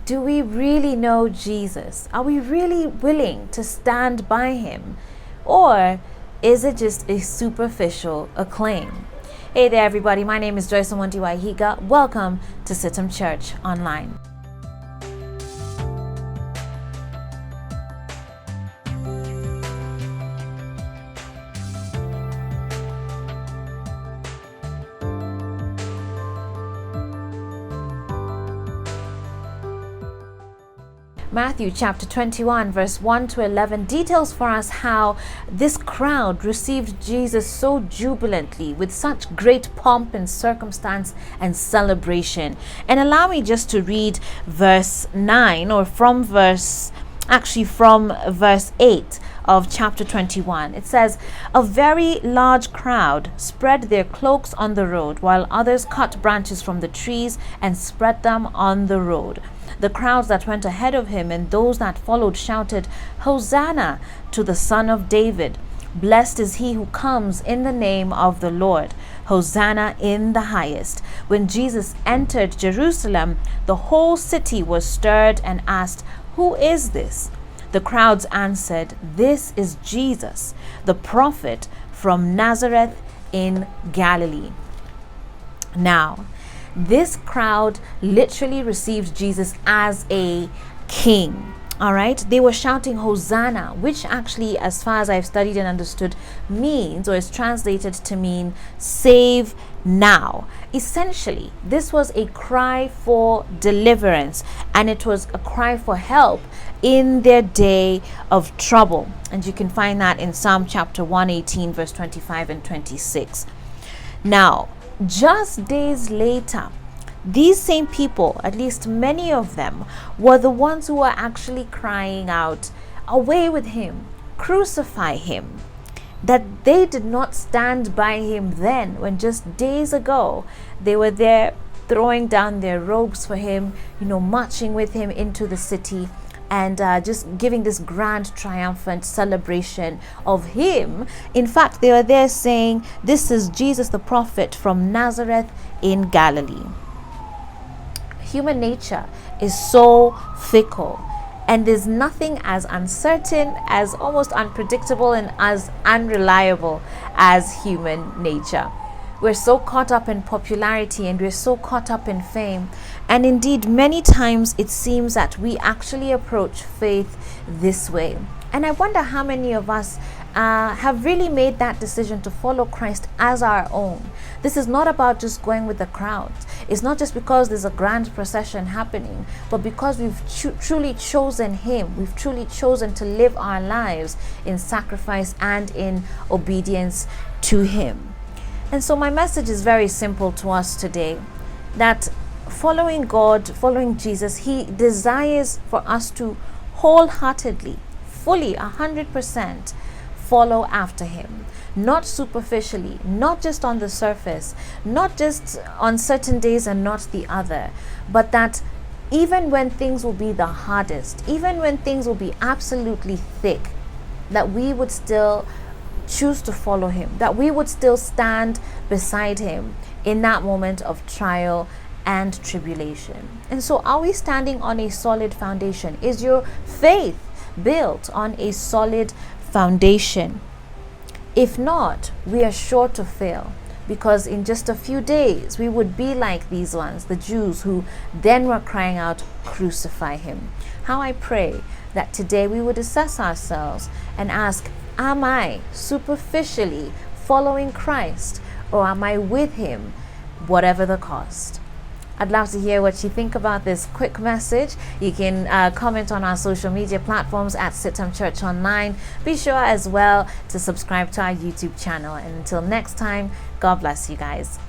Do we really know Jesus? Are we really willing to stand by him? Or is it just a superficial acclaim? Hey there, everybody. My name is Joyce Omondi Waihiga. Welcome to CITAM Church Online. Matthew chapter 21 verse 1 to 11 details for us how this crowd received Jesus so jubilantly with such great pomp and circumstance and celebration. And allow me just to read verse 9 or from verse 8 of chapter 21. It says, "A very large crowd spread their cloaks on the road, while others cut branches from the trees and spread them on the road. The crowds that went ahead of him and those that followed shouted, 'Hosanna to the Son of David. Blessed is he who comes in the name of the Lord. Hosanna in the highest.' When Jesus entered Jerusalem, the whole city was stirred and asked, 'Who is this?' The crowds answered, 'This is Jesus, the prophet from Nazareth in Galilee.'" Now, this crowd literally received Jesus as a king. All right, they were shouting Hosanna, which actually, as far as I've studied and understood, means or is translated to mean save now. Essentially, this was a cry for deliverance, and it was a cry for help in their day of trouble. And you can find that in Psalm chapter 118, verse 25 and 26. Now, just days later, these same people, at least many of them, were the ones who were actually crying out, "Away with him, crucify him." That they did not stand by him then, when just days ago they were there throwing down their robes for him, marching with him into the city, and just giving this grand triumphant celebration of him. In fact, they were there saying, "This is Jesus the prophet from Nazareth in Galilee." Human nature is so fickle, and there's nothing as uncertain, as almost unpredictable, and as unreliable as human nature. We're so caught up in popularity, and we're so caught up in fame. And indeed, many times it seems that we actually approach faith this way. And I wonder how many of us have really made that decision to follow Christ as our own. This is not about just going with the crowd. It's not just because there's a grand procession happening, but because we've truly chosen him. We've truly chosen to live our lives in sacrifice and in obedience to him. And so my message is very simple to us today, that following God, following Jesus, he desires for us to wholeheartedly, fully, 100% follow after him. Not superficially, not just on the surface, not just on certain days and not the other, but that even when things will be the hardest, even when things will be absolutely thick, that we would still choose to follow him, that we would still stand beside him in that moment of trial and tribulation. And so, are we standing on a solid foundation? Is your faith built on a solid foundation? If not, we are sure to fail, because in just a few days we would be like these ones, the Jews who then were crying out, "Crucify him." How I pray that today we would assess ourselves and ask, am I superficially following Christ, or am I with him, whatever the cost? I'd love to hear what you think about this quick message. You can comment on our social media platforms at CITAM Church Online. Be sure as well to subscribe to our YouTube channel. And until next time, God bless you guys.